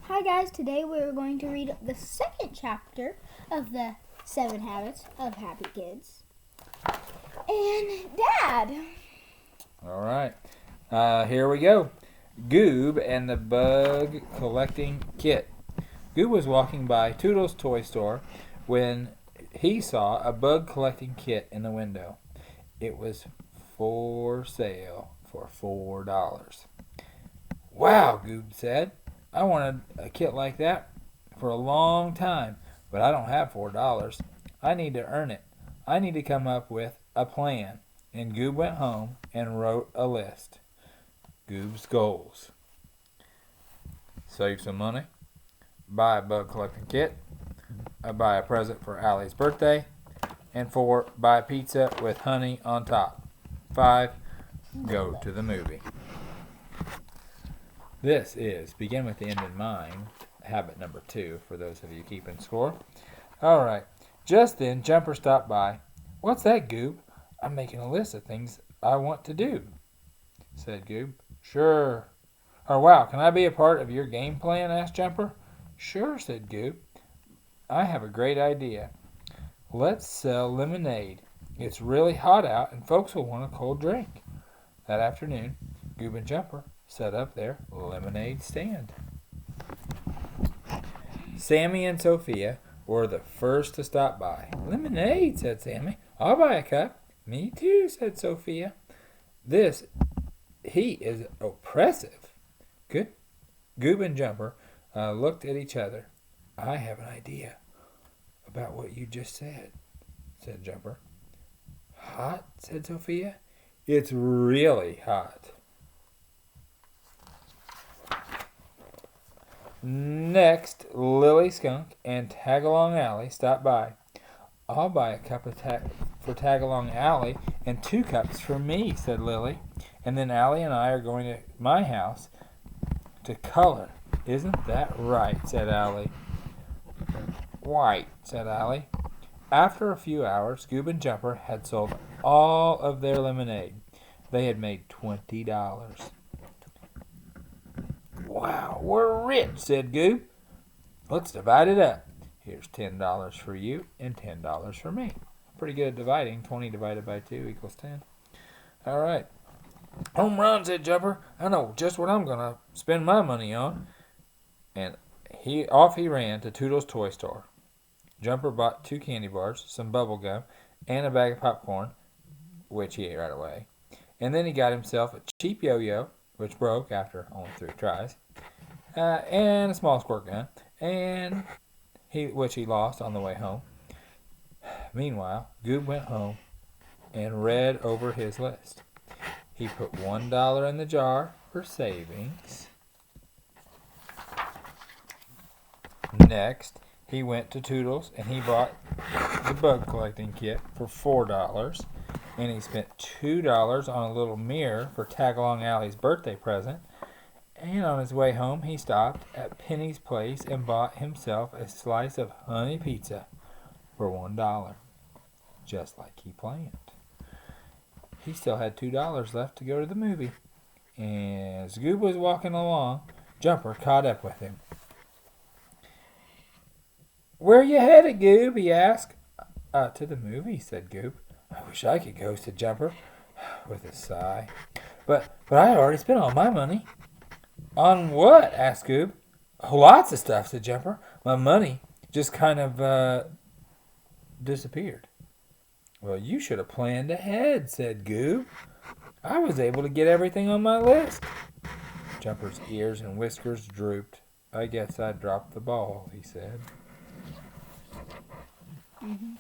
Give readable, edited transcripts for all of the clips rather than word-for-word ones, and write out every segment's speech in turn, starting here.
Hi guys, today we're going to read the second chapter of the 7 Habits of Happy Kids. And Dad! All right, here we go. Goob and the Bug Collecting Kit. Goob was walking by Toodle's toy store when he saw a bug collecting kit in the window. It was for sale for $4. Wow, Goob said. I wanted a kit like that for a long time, but I don't have $4. I need to earn it. I need to come up with a plan. And Goob went home and wrote a list. Goob's goals: save some money, buy a bug collecting kit, buy a present for Allie's birthday, and 4, buy pizza with honey on top. 5, go to the movie. This is begin with the end in mind, habit number 2, for those of you keeping score. All right, just then Jumper stopped by. What's that, Goob? I'm making a list of things I want to do, said Goob. Sure. Oh, wow, can I be a part of your game plan? Asked Jumper. Sure, said Goob. I have a great idea. Let's sell lemonade. It's really hot out and folks will want a cold drink. That afternoon, Goob and Jumper set up their lemonade stand. Sammy and Sophia were the first to stop by. Lemonade, said Sammy. I'll buy a cup. Me too, said Sophia. This heat is oppressive. Good. Goob and Jumper looked at each other. I have an idea about what you just said Jumper. Hot, said Sophia. It's really hot. Next, Lily Skunk and Tagalong Alley stopped by. I'll buy a cup of for Tagalong Alley and 2 cups for me, said Lily. And then Alley and I are going to my house to color. Isn't that right, said Alley. Right, said Alley. After a few hours, Goob and Jumper had sold all of their lemonade. They had made $20. Wow, we're rich, said Goob. Let's divide it up. Here's $10 for you and $10 for me. Pretty good at dividing. 20 divided by 2 equals 10. All right. Home run, said Jumper. I know just what I'm going to spend my money on. And off he ran to Toodle's toy store. Jumper bought 2 candy bars, some bubble gum, and a bag of popcorn, which he ate right away. And then he got himself a cheap yo-yo, which broke after only 3 tries, and a small squirt gun, and which he lost on the way home. Meanwhile, Goob went home and read over his list. He put $1 in the jar for savings. Next, he went to Toodle's and he bought the bug collecting kit for $4. And he spent $2 on a little mirror for Tagalong Alley's birthday present. And on his way home, he stopped at Penny's place and bought himself a slice of honey pizza for $1, just like he planned. He still had $2 left to go to the movie. And as Goob was walking along, Jumper caught up with him. Where you headed, Goob? He asked. To the movie, said Goob. I wish I could go, said Jumper, with a sigh. But I already spent all my money. On what? Asked Goob. Oh, lots of stuff, said Jumper. My money just kind of disappeared. Well, you should have planned ahead, said Goob. I was able to get everything on my list. Jumper's ears and whiskers drooped. I guess I dropped the ball, he said. Mm-hmm.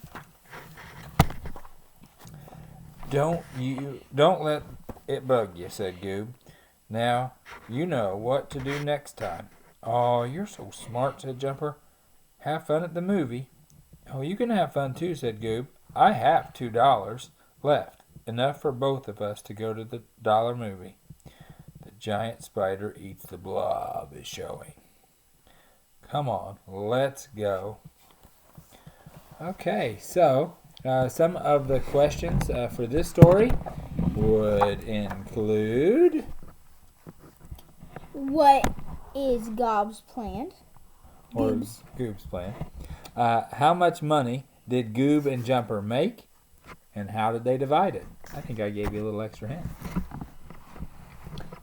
Don't let it bug you, said Goob. Now you know what to do next time. Oh, you're so smart, said Jumper. Have fun at the movie. Oh, you can have fun too, said Goob. I have $2 left, enough for both of us to go to the dollar movie. The Giant Spider Eats the Blob is showing. Come on, let's go. Okay, so some of the questions for this story would include... What is Gob's plan? Or Goob's. Goob's plan. How much money did Goob and Jumper make, and how did they divide it? I think I gave you a little extra hint.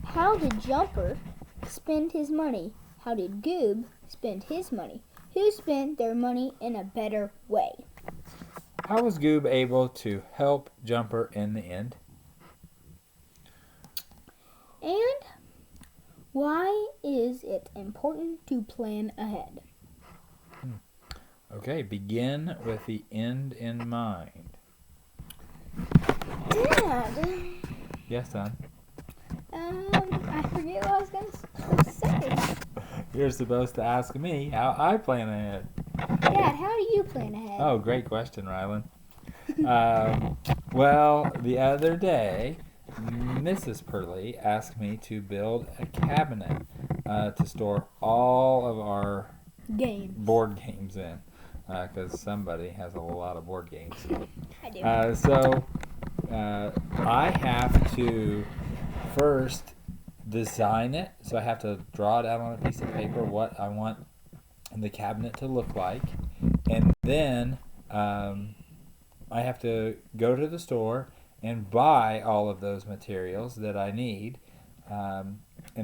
How did Jumper spend his money? How did Goob spend his money? Who spent their money in a better way? How was Goob able to help Jumper in the end? And why is it important to plan ahead? Okay, begin with the end in mind. Dad, Yes, son. I forget what I was going to say. You're supposed to ask me how I plan ahead. Dad, how do you plan ahead? Oh, great question, Rylan. Well, the other day, Mrs. Purley asked me to build a cabinet to store all of our Games. board games in, because somebody has a lot of board games. I do. I have to first design it, so I have to draw it out on a piece of paper what I want the cabinet to look like, and then I have to go to the store and buy all of those materials that I need, and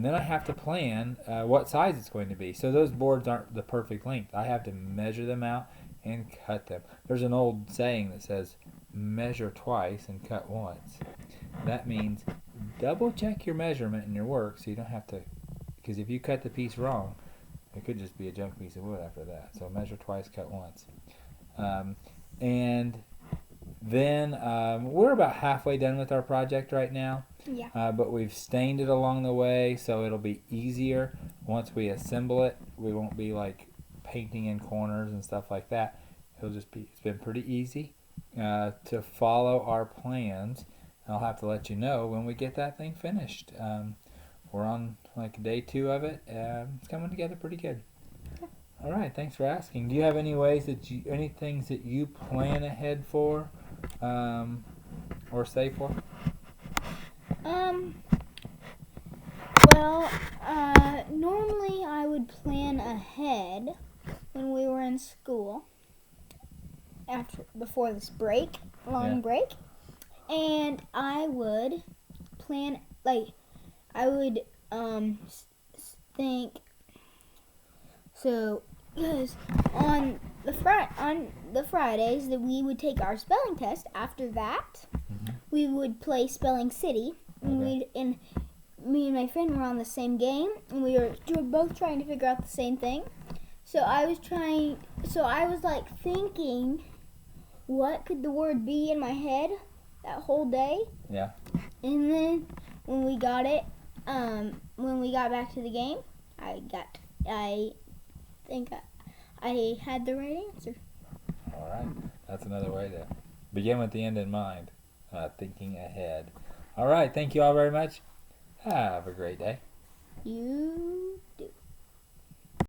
then I have to plan what size it's going to be. So those boards aren't the perfect length. I have to measure them out and cut them. There's an old saying that says, measure twice and cut once. That means double check your measurement in your work so you don't have to, because if you cut the piece wrong, it could just be a junk piece of wood after that. So measure twice, cut once. And then we're about halfway done with our project right now. Yeah. But we've stained it along the way, so it'll be easier once we assemble it. We won't be like painting in corners and stuff like that. It's been pretty easy to follow our plans. I'll have to let you know when we get that thing finished. We're on like day 2 of it. It's coming together pretty good. All right, thanks for asking. Do you have any things that you plan ahead for, or save for? Well, normally I would plan ahead when we were in school before this long break, and I would plan, I would think, so, because on the Fridays that we would take our spelling test. After that, we would play Spelling City, and me and my friend were on the same game, and we were both trying to figure out the same thing. So I was thinking, what could the word be in my head that whole day? Yeah. And then when we got back to the game, I think I had the right answer. All right. That's another way to begin with the end in mind, thinking ahead. All right. Thank you all very much. Have a great day. You do.